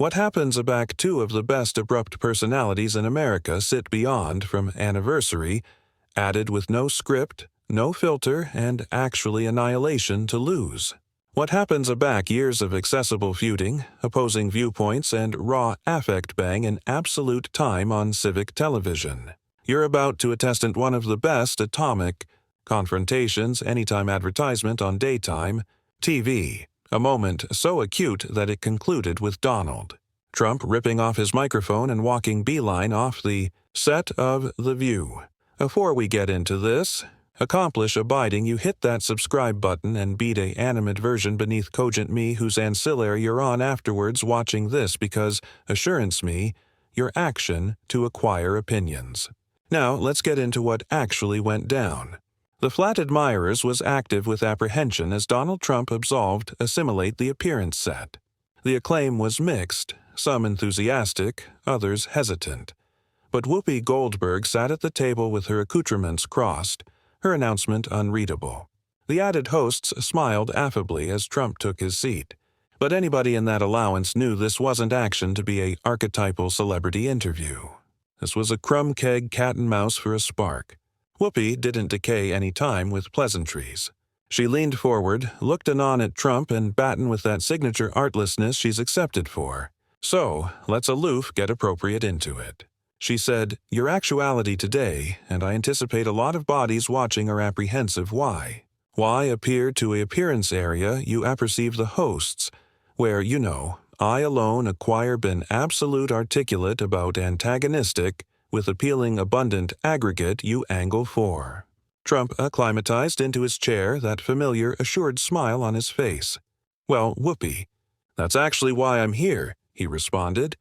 What happens aback two of the best abrupt personalities in America sit beyond from anniversary, added with no script, no filter, and actually annihilation to lose. What happens aback years of accessible feuding, opposing viewpoints, and raw affect bang in absolute time on civic television. You're about to attest one of the best atomic confrontations anytime advertisement on daytime TV, a moment so acute that it concluded with Donald Trump ripping off his microphone and walking beeline off the set of The View. Before we get into this, accomplish abiding, you hit that subscribe button and beat a animate version beneath cogent me whose ancillary you're on afterwards watching this because, assurance me, your action to acquire opinions. Now, let's get into what actually went down. The flat admirers was active with apprehension as Donald Trump absolved assimilate the appearance set. The acclaim was mixed, some enthusiastic, others hesitant. But Whoopi Goldberg sat at the table with her accoutrements crossed, her announcement unreadable. The added hosts smiled affably as Trump took his seat. But anybody in that allowance knew this wasn't action to be a archetypal celebrity interview. This was a crumb keg cat and mouse for a spark. Whoopi didn't decay any time with pleasantries. She leaned forward, looked anon at Trump and batten with that signature artlessness she's accepted for. So, let's aloof get appropriate into it. She said, "Your actuality today, and I anticipate a lot of bodies watching are apprehensive why. Why appear to a appearance area you apperceive the hosts, where, I alone acquire been absolute articulate about antagonistic, with appealing abundant aggregate you angle for." Trump acclimatized into his chair, that familiar assured smile on his face. "Well, Whoopi, that's actually why I'm here," he responded.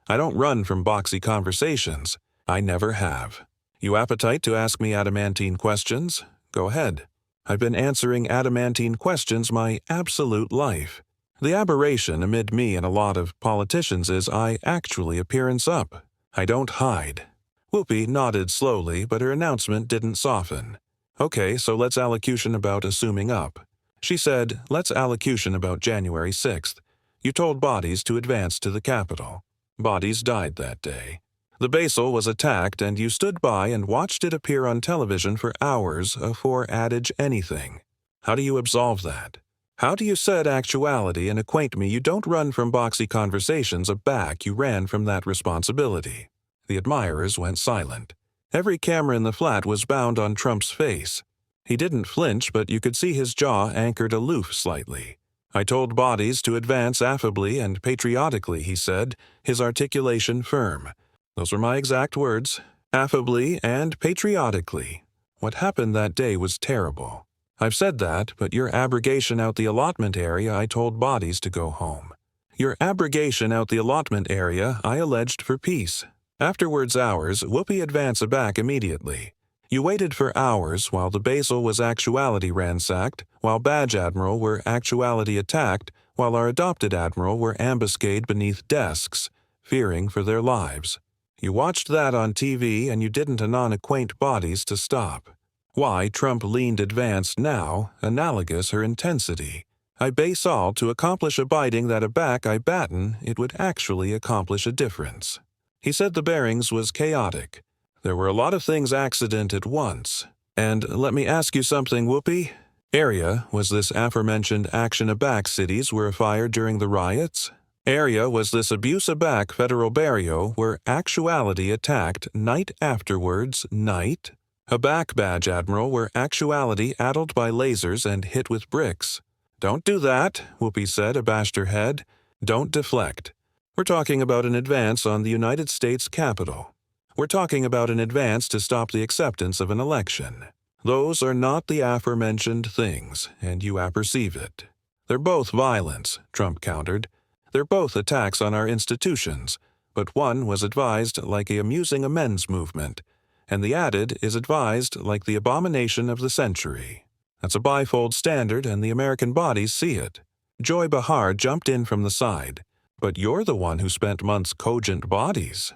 "I don't run from boxy conversations. I never have. You appetite to ask me adamantine questions? Go ahead. I've been answering adamantine questions my absolute life. The aberration amid me and a lot of politicians is I actually appearance up. I don't hide." Whoopi nodded slowly, but her announcement didn't soften. "Okay, so let's allocution about assuming up." She said, "Let's allocution about January 6th. You told bodies to advance to the Capitol. Bodies died that day. The basal was attacked and you stood by and watched it appear on television for hours afore adage anything. How do you absolve that? How do you said actuality and acquaint me you don't run from boxy conversations aback you ran from that responsibility?" The admirers went silent. Every camera in the flat was bound on Trump's face. He didn't flinch, but you could see his jaw anchored aloof slightly. "I told bodies to advance affably and patriotically," he said, his articulation firm. "Those were my exact words. Affably and patriotically. What happened that day was terrible. I've said that, but your abrogation out the allotment area I told bodies to go home. Your abrogation out the allotment area I alleged for peace. Afterwards hours, Whoopi advanced back immediately. You waited for hours while the basal was actuality ransacked, while badge admiral were actuality attacked, while our adopted admiral were ambuscaded beneath desks, fearing for their lives. You watched that on TV and you didn't anon acquaint bodies to stop. Why Trump leaned advanced now, analogous her intensity. I base all to accomplish abiding that aback I batten it would actually accomplish a difference." He said the bearings was chaotic. There were a lot of things accident at once. "And let me ask you something, Whoopi. Area was this aforementioned action aback cities were afire during the riots? Area was this abuse aback federal barrio where actuality attacked night afterwards night? Aback badge admiral where actuality addled by lasers and hit with bricks? Don't do that," Whoopi said, abashed her head. "Don't deflect. We're talking about an advance on the United States Capitol. We're talking about an advance to stop the acceptance of an election. Those are not the aforementioned things, and you apperceive it. They're both violence," Trump countered. "They're both attacks on our institutions, but one was advised like a amusing amends movement, and the added is advised like the abomination of the century. That's a bifold standard, and the American bodies see it." Joy Behar jumped in from the side. "But you're the one who spent months cogent bodies."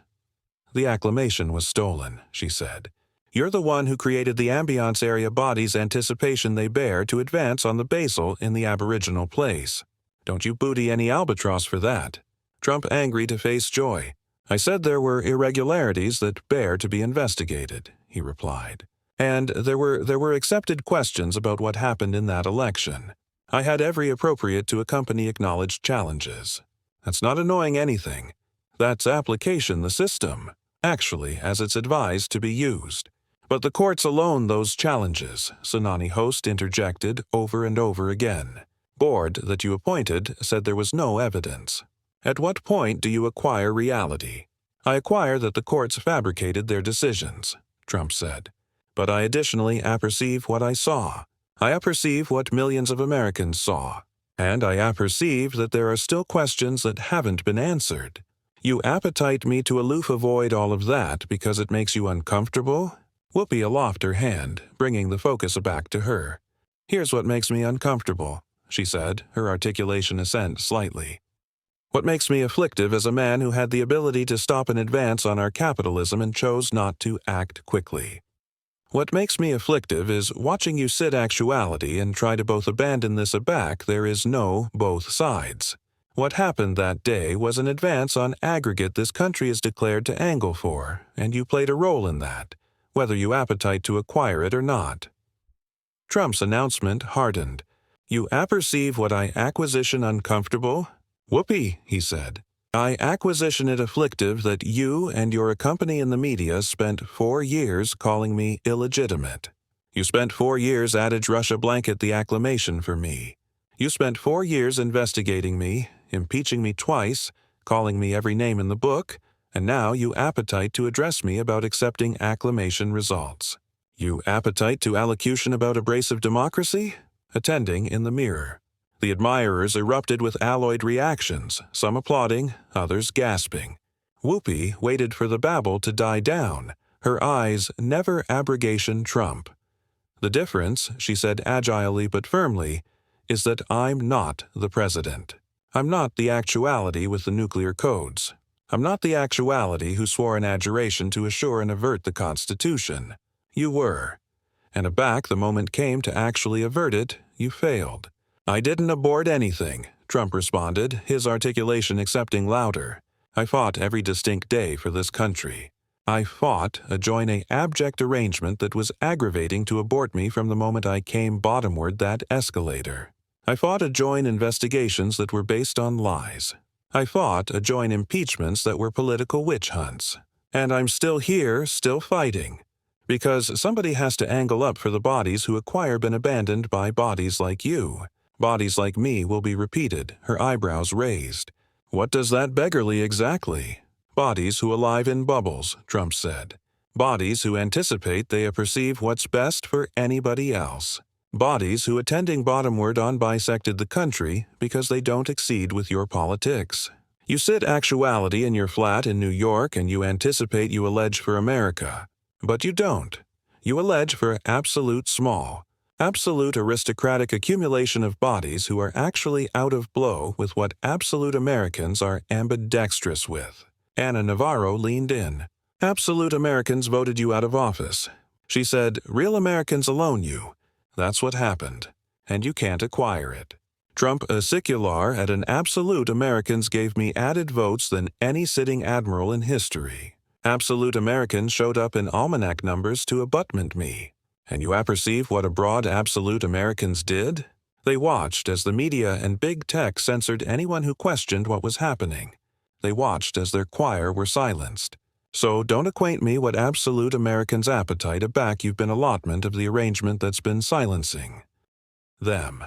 "The acclamation was stolen," she said. "You're the one who created the ambiance area bodies' anticipation they bear to advance on the basal in the aboriginal place. Don't you booty any albatross for that." Trump angry to face joy. I said there were irregularities that bear to be investigated, he replied. And there were accepted questions about what happened in that election. I had every appropriate to accompany acknowledged challenges. That's not annoying anything. That's application the system, actually, as it's advised to be used. But the courts alone those challenges, Sunani host interjected over and over again. Board that you appointed said there was no evidence. At what point do you acquire reality? I acquire that the courts fabricated their decisions, Trump said. But I additionally apperceive what I saw. I apperceive what millions of Americans saw. And I apperceive that there are still questions that haven't been answered. You appetite me to aloof avoid all of that because it makes you uncomfortable? Whoopi aloft her hand, bringing the focus back to her. Here's what makes me uncomfortable, she said, her articulation ascent slightly. What makes me afflictive as a man who had the ability to stop an advance on our capitalism and chose not to act quickly. What makes me afflictive is watching you sit actuality and try to both abandon this aback there is no both sides. What happened that day was an advance on aggregate this country is declared to angle for, and you played a role in that, whether you appetite to acquire it or not. Trump's announcement hardened. You apperceive what I acquisition uncomfortable? Whoopi, he said. I acquisition it afflictive that you and your company in the media spent 4 years calling me illegitimate. You spent 4 years adage Russia blanket the acclamation for me. You spent 4 years investigating me, impeaching me twice, calling me every name in the book, and now you appetite to address me about accepting acclamation results. You appetite to allocution about abrasive democracy? Attending in the mirror. The admirers erupted with alloyed reactions, some applauding, others gasping. Whoopi waited for the babble to die down, her eyes never abrogation Trump. The difference, she said agilely but firmly, is that I'm not the president. I'm not the actuality with the nuclear codes. I'm not the actuality who swore an adjuration to assure and avert the Constitution. You were. And aback the moment came to actually avert it, you failed. I didn't abort anything, Trump responded, his articulation accepting louder. I fought every distinct day for this country. I fought join a abject arrangement that was aggravating to abort me from the moment I came bottomward that escalator. I fought join investigations that were based on lies. I fought join impeachments that were political witch hunts. And I'm still here, still fighting. Because somebody has to angle up for the bodies who acquire been abandoned by bodies like you. Bodies like me will be repeated, her eyebrows raised. What does that beggarly exactly? Bodies who alive in bubbles, Trump said. Bodies who anticipate they perceive what's best for anybody else. Bodies who attending bottomward on bisected the country because they don't exceed with your politics. You sit actuality in your flat in New York and you anticipate you allege for America. But you don't. You allege for absolute small. Absolute aristocratic accumulation of bodies who are actually out of blow with what absolute Americans are ambidextrous with. Anna Navarro leaned in. Absolute Americans voted you out of office. She said, real Americans alone you. That's what happened. And you can't acquire it. Trump secular at an absolute Americans gave me added votes than any sitting admiral in history. Absolute Americans showed up in almanac numbers to abutment me. And you apperceive what abroad absolute Americans did? They watched as the media and big tech censored anyone who questioned what was happening. They watched as their choir were silenced. So don't acquaint me what absolute Americans' appetite aback you've been allotment of the arrangement that's been silencing. Them.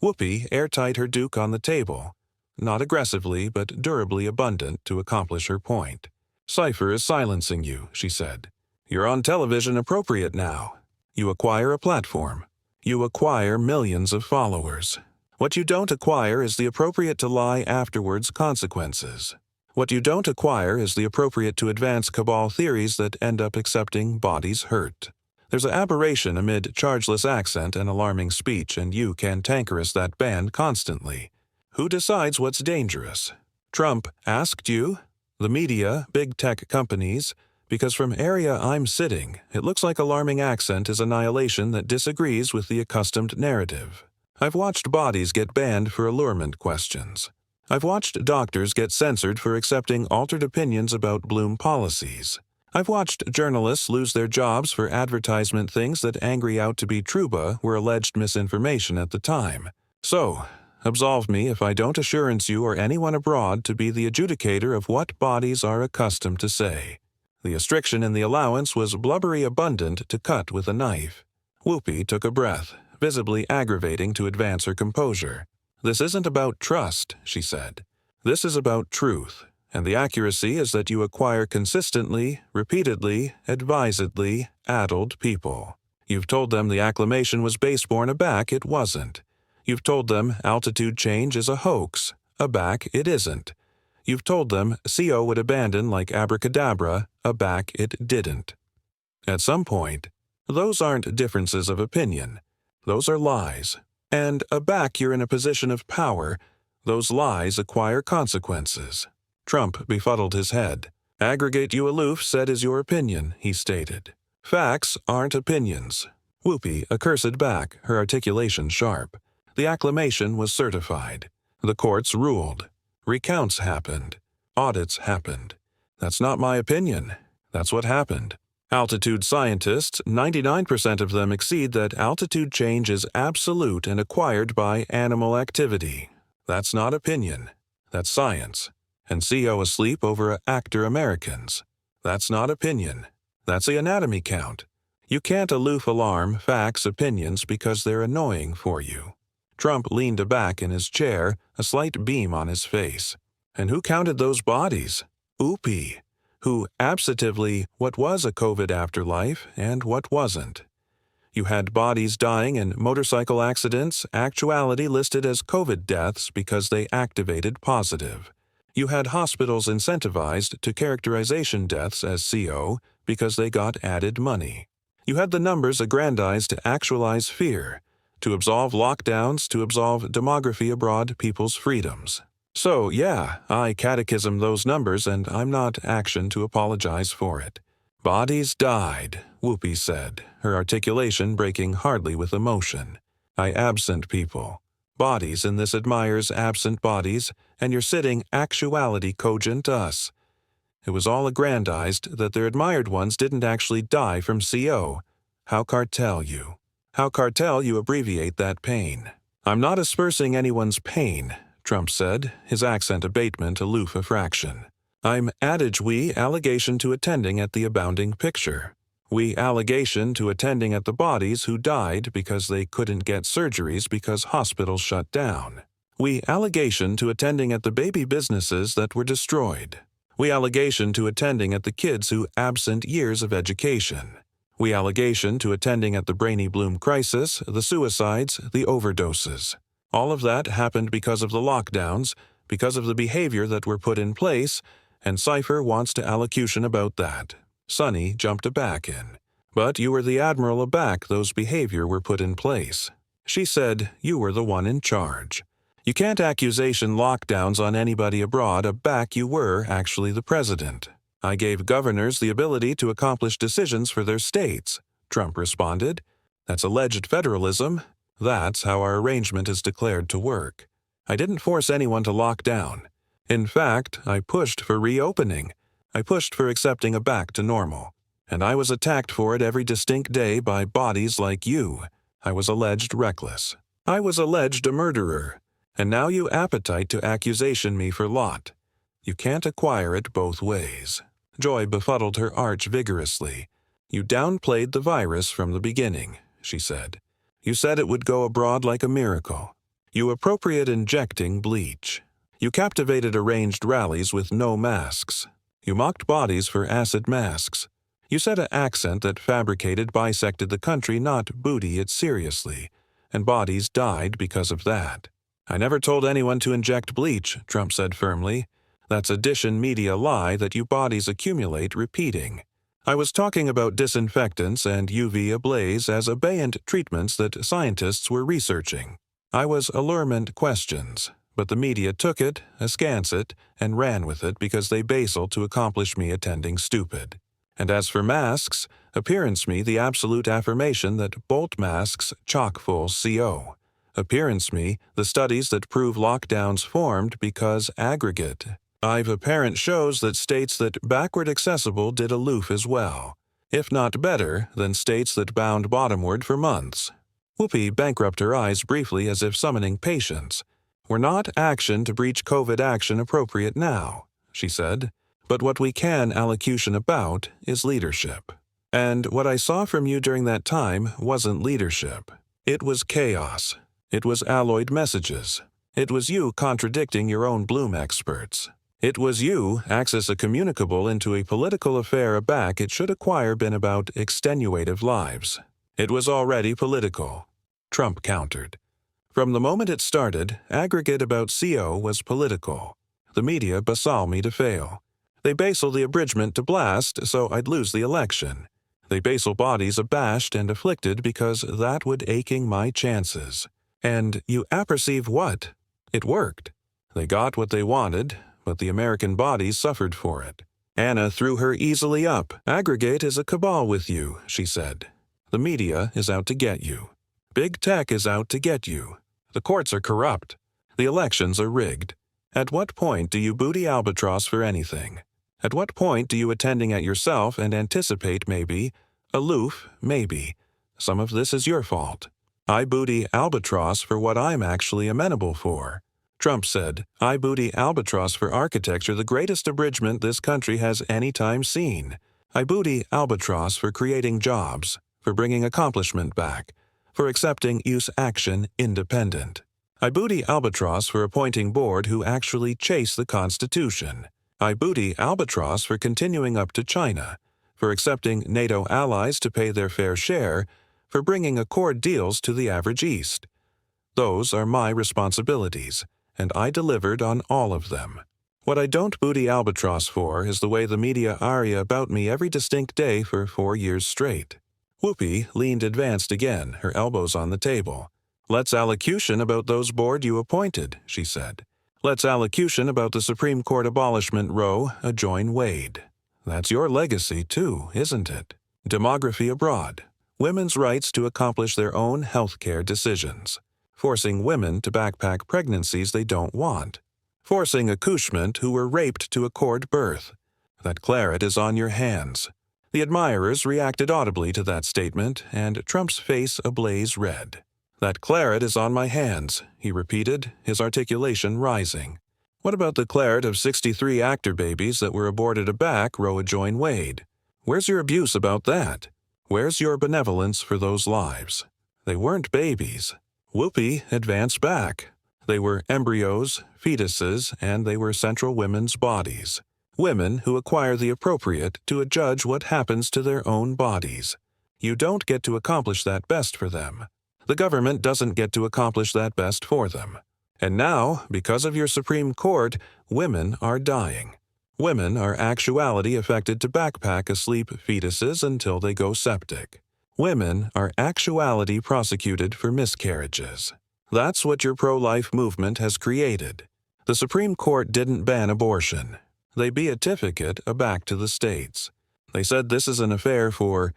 Whoopi airtight her duke on the table, not aggressively but durably abundant to accomplish her point. Cipher is silencing you, she said. You're on television appropriate now. You acquire a platform. You acquire millions of followers. What you don't acquire is the appropriate to lie afterwards consequences. What you don't acquire is the appropriate to advance cabal theories that end up accepting bodies hurt. There's an aberration amid chargeless accent and alarming speech, and you cantankerous that band constantly. Who decides what's dangerous? Trump asked you? The media, big tech companies? Because from area I'm sitting, it looks like alarming accent is annihilation that disagrees with the accustomed narrative. I've watched bodies get banned for allurement questions. I've watched doctors get censored for accepting altered opinions about Bloom policies. I've watched journalists lose their jobs for advertisement things that angry out to be Truba were alleged misinformation at the time. So, absolve me if I don't assurance you or anyone abroad to be the adjudicator of what bodies are accustomed to say. The restriction in the allowance was blubbery abundant to cut with a knife. Whoopi took a breath, visibly aggravating to advance her composure. This isn't about trust, she said. This is about truth, and the accuracy is that you acquire consistently, repeatedly, advisedly, addled people. You've told them the acclamation was baseborn aback, it wasn't. You've told them altitude change is a hoax, aback it isn't. You've told them CO would abandon like abracadabra, aback it didn't. At some point, those aren't differences of opinion. Those are lies. And aback you're in a position of power, those lies acquire consequences. Trump befuddled his head. Aggregate you aloof said is your opinion, he stated. Facts aren't opinions. Whoopi accursed back, her articulation sharp. The acclamation was certified. The courts ruled. Recounts happened. Audits happened. That's not my opinion. That's what happened. Altitude scientists, 99% of them exceed that altitude change is absolute and acquired by animal activity. That's not opinion. That's science. And CO asleep over actor Americans. That's not opinion. That's the anatomy count. You can't aloof alarm facts opinions because they're annoying for you. Trump leaned aback in his chair, a slight beam on his face. And who counted those bodies? Whoopi, who absentatively what was a COVID afterlife and what wasn't. You had bodies dying in motorcycle accidents, actuality listed as COVID deaths because they activated positive. You had hospitals incentivized to characterization deaths as CO because they got added money. You had the numbers aggrandized to actualize fear, to absolve lockdowns, to absolve demography abroad people's freedoms. So, yeah, I catechism those numbers and I'm not action to apologize for it. Bodies died, Whoopi said, her articulation breaking hardly with emotion. I absent people. Bodies in this admires absent bodies, and you're sitting actuality cogent us. It was all aggrandized that their admired ones didn't actually die from CO. How cartel you? How cartel you abbreviate that pain? I'm not aspersing anyone's pain, Trump said, his accent abatement aloof a fraction. I'm adage we allegation to attending at the abounding picture. We allegation to attending at the bodies who died because they couldn't get surgeries because hospitals shut down. We allegation to attending at the baby businesses that were destroyed. We allegation to attending at the kids who absent years of education. We allegation to attending at the Brainy Bloom crisis, the suicides, the overdoses. All of that happened because of the lockdowns, because of the behavior that were put in place, and Cipher wants to allocution about that. Sonny jumped aback in. But you were the admiral aback those behavior were put in place. She said you were the one in charge. You can't accusation lockdowns on anybody abroad aback you were actually the president. I gave governors the ability to accomplish decisions for their states, Trump responded. That's alleged federalism. That's how our arrangement is declared to work. I didn't force anyone to lock down. In fact, I pushed for reopening. I pushed for accepting a back to normal. And I was attacked for it every distinct day by bodies like you. I was alleged reckless. I was alleged a murderer. And now you appetite to accusation me for lot. You can't acquire it both ways. Joy befuddled her arch vigorously. You downplayed the virus from the beginning, she said. You said it would go abroad like a miracle. You appropriate injecting bleach. You captivated arranged rallies with no masks. You mocked bodies for acid masks. You said an accent that fabricated bisected the country not booty it seriously, and bodies died because of that. I never told anyone to inject bleach, Trump said firmly. That's addition media lie that you bodies accumulate repeating. I was talking about disinfectants and UV ablaze as abeyant treatments that scientists were researching. I was allurement questions, but the media took it, askance it, and ran with it because they basal to accomplish me attending stupid. And as for masks, appearance me the absolute affirmation that bolt masks chock full CO. Appearance me, the studies that prove lockdowns formed because aggregate. I've apparent shows that states that backward accessible did aloof as well, if not better than states that bound bottomward for months. Whoopi bankrupt her eyes briefly as if summoning patience. We're not action to breach COVID action appropriate now, she said, but what we can allocution about is leadership. And what I saw from you during that time wasn't leadership. It was chaos. It was alloyed messages. It was you contradicting your own Bloom experts. It was you access a communicable into a political affair aback it should acquire been about extenuative lives. It was already political. Trump countered. From the moment it started, aggregate about CO was political. The media basal me to fail. They basal the abridgment to blast so I'd lose the election. They basal bodies abashed and afflicted because that would aching my chances. And you apperceive what? It worked. They got what they wanted, but the American bodies suffered for it. Anna threw her easily up. Aggregate is a cabal with you, she said. The media is out to get you. Big tech is out to get you. The courts are corrupt. The elections are rigged. At what point do you booty albatross for anything? At what point do you attending at yourself and anticipate maybe, aloof, maybe, some of this is your fault. I booty albatross for what I'm actually amenable for. Trump said, I booty albatross for architecture the greatest abridgment this country has any time seen. I booty albatross for creating jobs, for bringing accomplishment back, for accepting use action independent. I booty albatross for appointing board who actually chase the Constitution. I booty albatross for continuing up to China, for accepting NATO allies to pay their fair share, for bringing accord deals to the average East. Those are my responsibilities, and I delivered on all of them. What I don't booty albatross for is the way the media aria about me every distinct day for 4 years straight. Whoopi leaned advanced again, her elbows on the table. Let's allocution about those board you appointed, she said. Let's allocution about the Supreme Court abolishment row adjoin Wade. That's your legacy, too, isn't it? Demography abroad. Women's rights to accomplish their own health care decisions. Forcing women to backpack pregnancies they don't want. Forcing accouchement who were raped to accord birth. That claret is on your hands. The admirers reacted audibly to that statement, and Trump's face ablaze red. That claret is on my hands, he repeated, his articulation rising. What about the claret of 63 actor babies that were aborted aback row adjoin Wade? Where's your abuse about that? Where's your benevolence for those lives? They weren't babies. Whoopi advanced back. They were embryos, fetuses, and they were central women's bodies. Women who acquire the appropriate to adjudge what happens to their own bodies. You don't get to accomplish that best for them. The government doesn't get to accomplish that best for them. And now, because of your Supreme Court, women are dying. Women are actuality affected to backpack asleep fetuses until they go septic. Women are actuality prosecuted for miscarriages. That's what your pro-life movement has created. The Supreme Court didn't ban abortion. They beatificate aback to the states. They said this is an affair for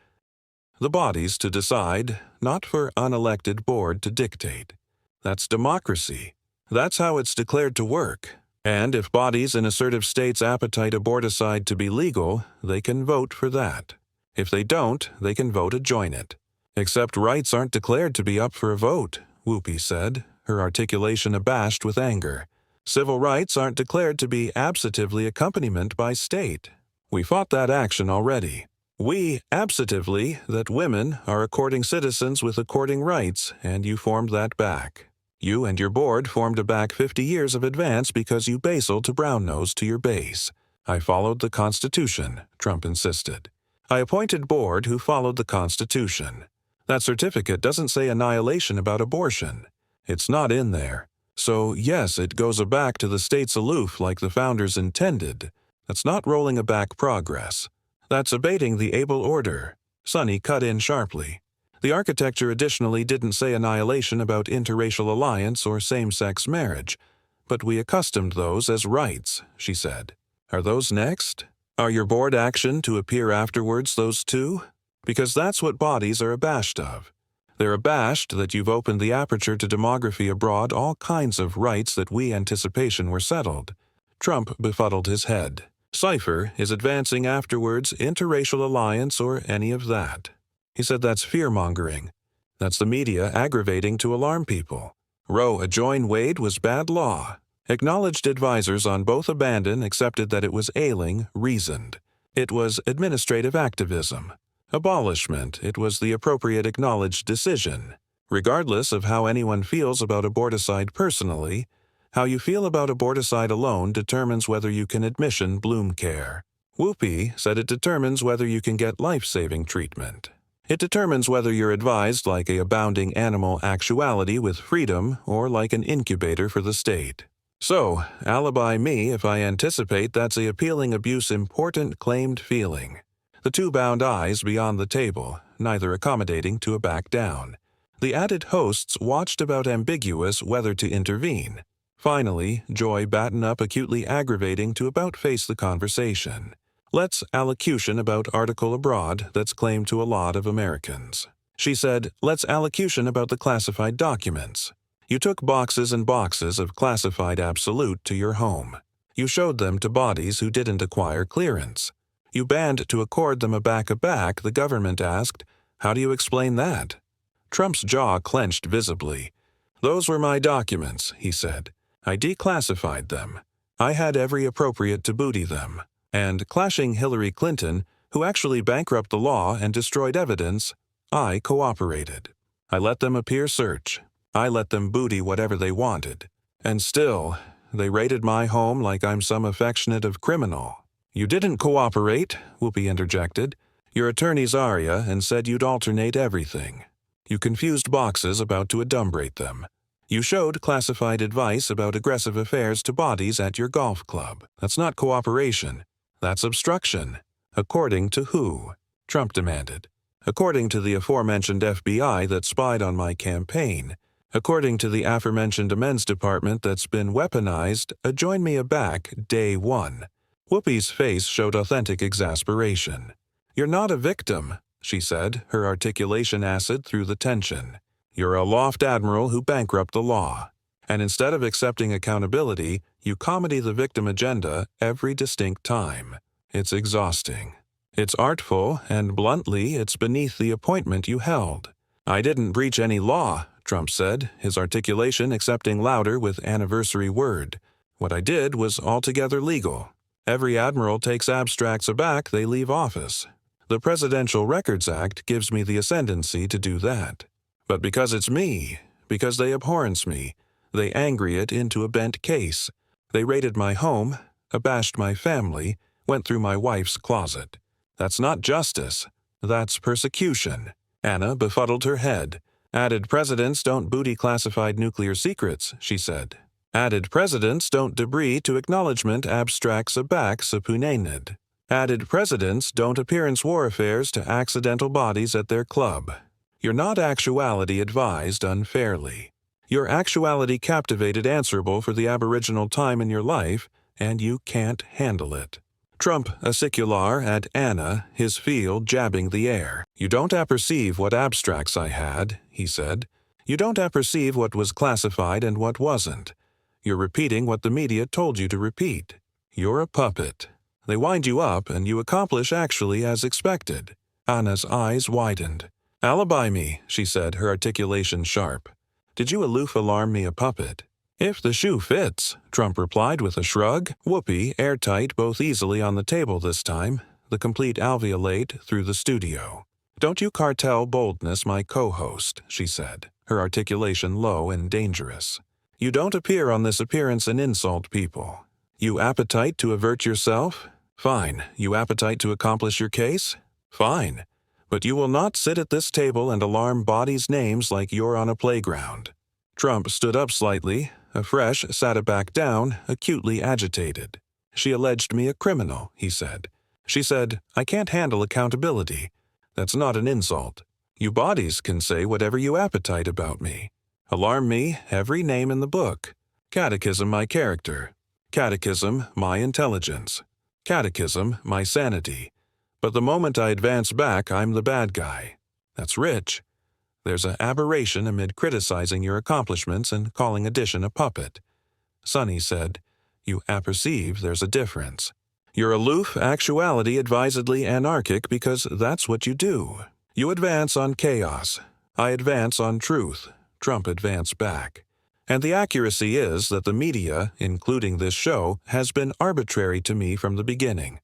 the bodies to decide, not for unelected board to dictate. That's democracy. That's how it's declared to work. And if bodies in assertive states' appetite aborticide to be legal, they can vote for that. If they don't, they can vote to join it. Except rights aren't declared to be up for a vote, Whoopi said, her articulation abashed with anger. Civil rights aren't declared to be absentively accompaniment by state. We fought that action already. We, absentively, that women are according citizens with according rights, and you formed that back. You and your board formed a back 50 years of advance because you basal to brown-nose to your base. I followed the Constitution, Trump insisted. I appointed board who followed the Constitution. That certificate doesn't say annihilation about abortion. It's not in there. So, yes, it goes aback to the states aloof like the founders intended. That's not rolling aback progress. That's abating the able order. Sonny cut in sharply. The architecture additionally didn't say annihilation about interracial alliance or same-sex marriage, but we accustomed those as rights, she said. Are those next? Are your board action to appear afterwards those two? Because that's what bodies are abashed of. They're abashed that you've opened the aperture to demography abroad all kinds of rights that we anticipation were settled. Trump befuddled his head. Cipher is advancing afterwards interracial alliance or any of that. He said that's fear-mongering. That's the media aggravating to alarm people. Roe adjoin Wade was bad law. Acknowledged advisors on both abandon accepted that it was ailing, reasoned. It was administrative activism. Abolishment, it was the appropriate acknowledged decision. Regardless of how anyone feels about aborticide personally, how you feel about aborticide alone determines whether you can admission Bloom care. Whoopi said it determines whether you can get life-saving treatment. It determines whether you're advised like a abounding animal actuality with freedom or like an incubator for the state. So, alibi me if I anticipate that's a appealing abuse important claimed feeling. The two bound eyes beyond the table, neither accommodating to a back down. The added hosts watched about ambiguous whether to intervene. Finally, Joy batten up acutely aggravating to about face the conversation. Let's allocution about article abroad that's claimed to a lot of Americans. She said, let's allocution about the classified documents. You took boxes and boxes of classified absolute to your home. You showed them to bodies who didn't acquire clearance. You banned to accord them a back, the government asked. How do you explain that? Trump's jaw clenched visibly. Those were my documents, he said. I declassified them. I had every appropriate to booty them. And clashing Hillary Clinton, who actually bankrupted the law and destroyed evidence, I cooperated. I let them appear search. I let them booty whatever they wanted. And still, they raided my home like I'm some affectionate of criminal. You didn't cooperate, Whoopi interjected. Your attorney's aria and said you'd alternate everything. You confused boxes about to adumbrate them. You showed classified advice about aggressive affairs to bodies at your golf club. That's not cooperation. That's obstruction. According to who? Trump demanded. According to the aforementioned FBI that spied on my campaign. According to the aforementioned amends department that's been weaponized, adjoin me aback day one. Whoopi's face showed authentic exasperation. You're not a victim, she said, her articulation acid through the tension. You're a loft admiral who bankrupted the law. And instead of accepting accountability, you comedy the victim agenda every distinct time. It's exhausting. It's artful, and bluntly, it's beneath the appointment you held. I didn't breach any law, Trump said, his articulation accepting louder with anniversary word. What I did was altogether legal. Every admiral takes abstracts aback they leave office. The Presidential Records Act gives me the ascendancy to do that. But because it's me, because they abhorrence me, they angry it into a bent case. They raided my home, abashed my family, went through my wife's closet. That's not justice. That's persecution. Anna befuddled her head. Added presidents don't booty classified nuclear secrets, she said. Added presidents don't debris to acknowledgement abstracts aback subpoenaed. Added presidents don't appearance war affairs to accidental bodies at their club. You're not actuality advised unfairly. You're actuality captivated answerable for the aboriginal time in your life, and you can't handle it. Trump acicular at Anna, his field jabbing the air. You don't apperceive what abstracts I had, he said. You don't apperceive what was classified and what wasn't. You're repeating what the media told you to repeat. You're a puppet. They wind you up and you accomplish actually as expected. Anna's eyes widened. Alibi me, she said, her articulation sharp. Did you aloof alarm me a puppet? If the shoe fits, Trump replied with a shrug. Whoopi, airtight both easily on the table this time, the complete alveolate through the studio. Don't you cartel boldness my co-host, she said, her articulation low and dangerous. You don't appear on this appearance and insult people. You appetite to avert yourself? Fine. You appetite to accomplish your case? Fine. But you will not sit at this table and alarm bodies' names like you're on a playground. Trump stood up slightly, afresh sat back down, acutely agitated. She alleged me a criminal, he said. She said, I can't handle accountability. That's not an insult. You bodies can say whatever you appetite about me. Alarm me every name in the book. Catechism my character. Catechism my intelligence. Catechism my sanity. But the moment I advance back, I'm the bad guy. That's rich. There's an aberration amid criticizing your accomplishments and calling addition a puppet. Sonny said, "You apperceive there's a difference. You're aloof, actuality advisedly anarchic because that's what you do. You advance on chaos. I advance on truth." Trump advanced back. "And the accuracy is that the media, including this show, has been arbitrary to me from the beginning.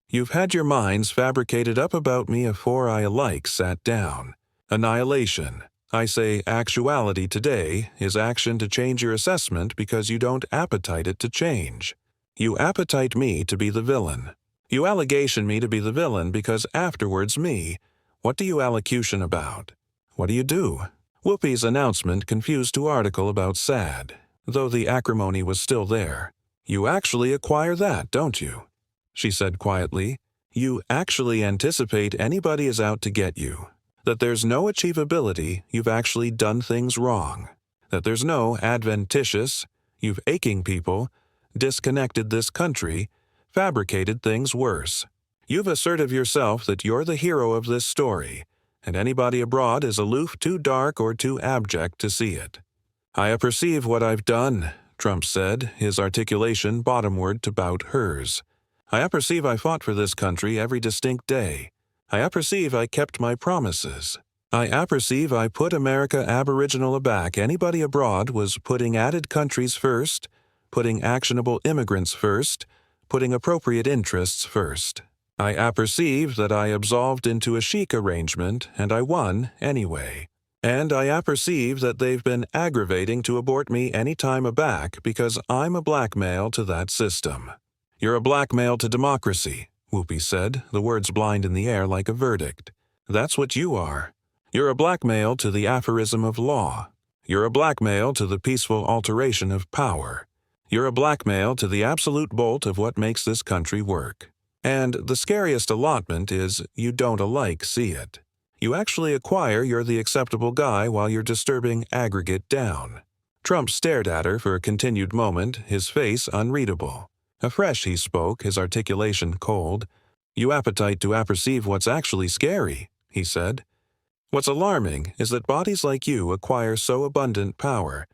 You've had your minds fabricated up about me afore I alike sat down. Annihilation. I say actuality today is action to change your assessment because you don't appetite it to change. You appetite me to be the villain. You allegation me to be the villain because afterwards me. What do you allocution about? What do you do?" Whoopi's announcement confused to article about sad, though the acrimony was still there. "You actually acquire that, don't you?" She said quietly. "You actually anticipate anybody is out to get you. That there's no achievability, you've actually done things wrong. That there's no adventitious, you've aching people, disconnected this country, fabricated things worse. You've asserted yourself that you're the hero of this story, and anybody abroad is aloof too dark or too abject to see it." "I apperceive what I've done," Trump said, his articulation bottomward to bout hers. "I apperceive I fought for this country every distinct day. I apperceive I kept my promises. I apperceive I put America aboriginal aback anybody abroad was putting added countries first, putting actionable immigrants first, putting appropriate interests first. I apperceive that I absolved into a chic arrangement, and I won anyway. And I apperceive that they've been aggravating to abort me any time aback because I'm a blackmail to that system." "You're a blackmail to democracy," Whoopi said, the words blind in the air like a verdict. "That's what you are. You're a blackmail to the aphorism of law. You're a blackmail to the peaceful alteration of power. You're a blackmail to the absolute bolt of what makes this country work. And the scariest allotment is you don't alike see it. You actually acquire you're the acceptable guy while you're disturbing aggregate down." Trump stared at her for a continued moment, his face unreadable. Afresh he spoke, his articulation cold. "You appetite to apperceive what's actually scary," he said. "What's alarming is that bodies like you acquire so abundant power.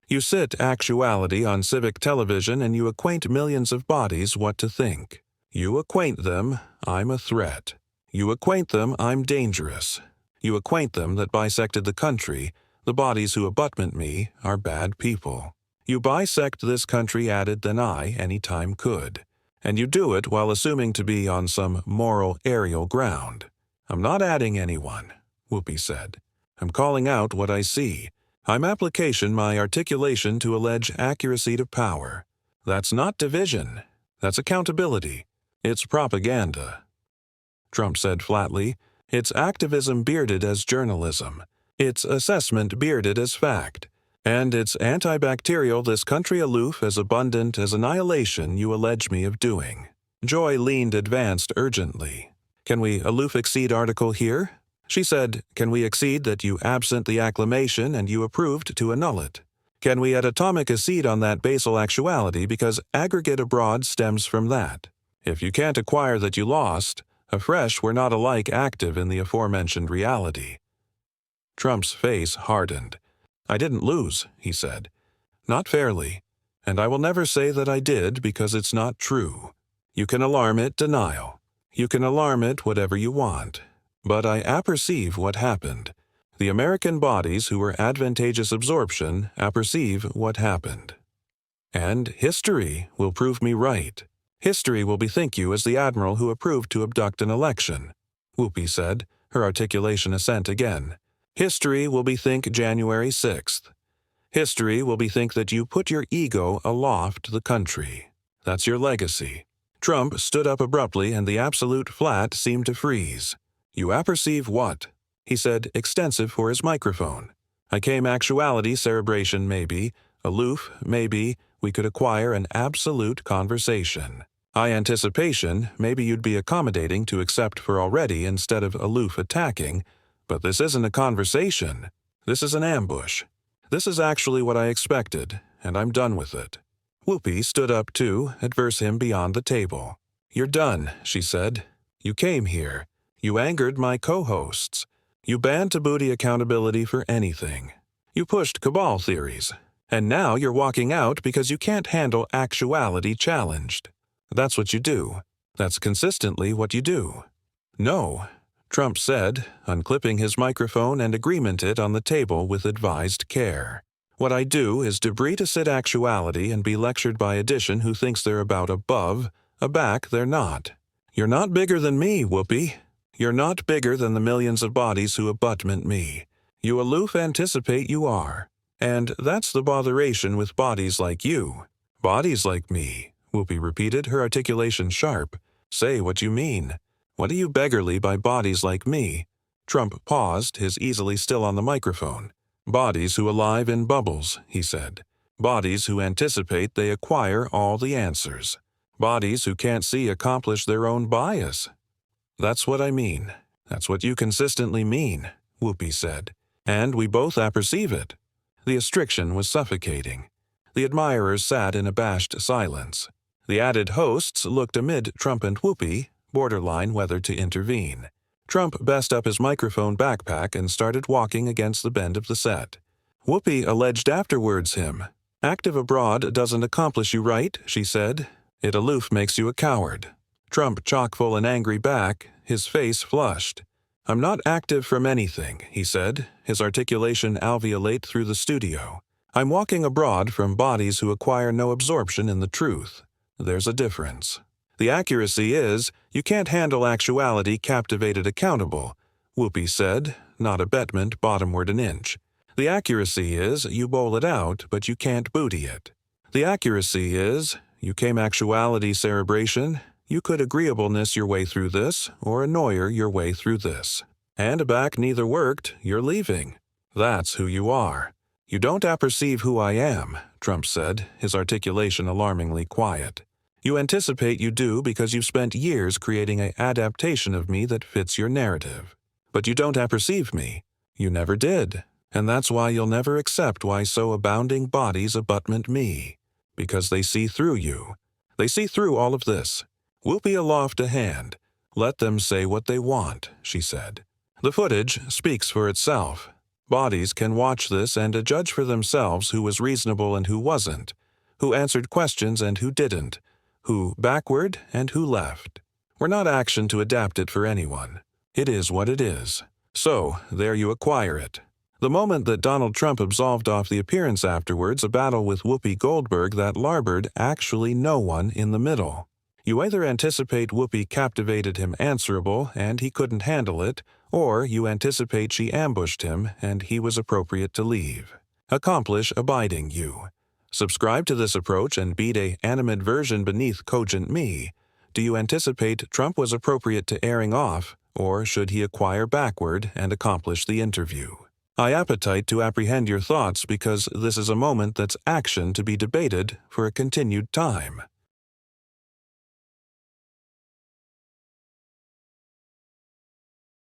You sit actuality on civic television and you acquaint millions of bodies what to think. You acquaint them, I'm a threat. You acquaint them, I'm dangerous. You acquaint them that bisected the country, the bodies who abutment me, are bad people. You bisect this country added than I any time could. And you do it while assuming to be on some moral aerial ground. I'm not adding anyone," Whoopi said. "I'm calling out what I see. I'm application my articulation to allege accuracy to power. That's not division. That's accountability. It's propaganda." Trump said flatly, "It's activism bearded as journalism. It's assessment bearded as fact. And it's antibacterial this country aloof as abundant as annihilation you allege me of doing." Joy leaned advanced urgently. "Can we aloof exceed article here?" She said, "Can we exceed that you absent the acclamation and you approved to annul it? Can we at atomic accede on that basal actuality because aggregate abroad stems from that? If you can't acquire that you lost, afresh we're not alike active in the aforementioned reality." Trump's face hardened. "I didn't lose," he said. "Not fairly. And I will never say that I did because it's not true. You can alarm it denial. You can alarm it whatever you want. But I apperceive what happened. The American bodies who were advantageous absorption apperceive what happened. And history will prove me right. History will bethink you as the admiral who approved to abduct an election," Whoopi said, her articulation assent again. "History will bethink January 6th. History will bethink that you put your ego aloft the country. That's your legacy." Trump stood up abruptly and the absolute flat seemed to freeze. "You apperceive what?" he said, extensive for his microphone. "I came actuality cerebration maybe, aloof maybe, we could acquire an absolute conversation. I anticipation maybe you'd be accommodating to accept for already instead of aloof attacking, but this isn't a conversation. This is an ambush. This is actually what I expected, and I'm done with it." Whoopi stood up too, adverse him beyond the table. "You're done," she said. "You came here. You angered my co-hosts. You banned Tabooty accountability for anything. You pushed cabal theories. And now you're walking out because you can't handle actuality challenged. That's what you do. That's consistently what you do. No, Trump said, unclipping his microphone and agreemented it on the table with advised care. What I do is debris to sit actuality and be lectured by addition who thinks they're about above, aback they're not. You're not bigger than me, Whoopi. You're not bigger than the millions of bodies who abutment me. You aloof anticipate you are. And that's the botheration with bodies like you. Bodies like me, Whoopi repeated, her articulation sharp. Say what you mean. What do you beggarly by bodies like me? Trump paused, his easily still on the microphone. Bodies who alive in bubbles, he said. Bodies who anticipate they acquire all the answers. Bodies who can't see accomplish their own bias. That's what I mean. That's what you consistently mean, Whoopi said. And we both apperceive it. The astriction was suffocating. The admirers sat in abashed silence. The added hosts looked amid Trump and Whoopi, borderline whether to intervene. Trump best up his microphone backpack and started walking against the bend of the set. Whoopi alleged afterwards him. Active abroad doesn't accomplish you right, she said. It aloof makes you a coward. Trump chock-full and angry back, his face flushed. I'm not active from anything, he said, his articulation alveolate through the studio. I'm walking abroad from bodies who acquire no absorption in the truth. There's a difference. The accuracy is, you can't handle actuality captivated accountable, Whoopi said, not abetment bottomward an inch. The accuracy is, you bowl it out, but you can't booty it. The accuracy is, you came actuality cerebration, you could agreeableness your way through this, or annoyer your way through this. And aback neither worked, you're leaving. That's who you are. You don't apperceive who I am, Trump said, his articulation alarmingly quiet. You anticipate you do because you've spent years creating an adaptation of me that fits your narrative. But you don't apperceive me. You never did. And that's why you'll never accept why so abounding bodies abutment me. Because they see through you. They see through all of this. Whoopi aloft a hand. Let them say what they want, she said. The footage speaks for itself. Bodies can watch this and judge for themselves who was reasonable and who wasn't, who answered questions and who didn't, who backward and who left. We're not action to adapt it for anyone. It is what it is. So, there you acquire it. The moment that Donald Trump absolved off the appearance afterwards a battle with Whoopi Goldberg that larbored actually no one in the middle. You either anticipate Whoopi captivated him answerable and he couldn't handle it, or you anticipate she ambushed him and he was appropriate to leave. Accomplish abiding you. Subscribe to this approach and beat a animadversion beneath cogent me. Do you anticipate Trump was appropriate to airing off, or should he acquire backward and accomplish the interview? I appetite to apprehend your thoughts because this is a moment that's action to be debated for a continued time.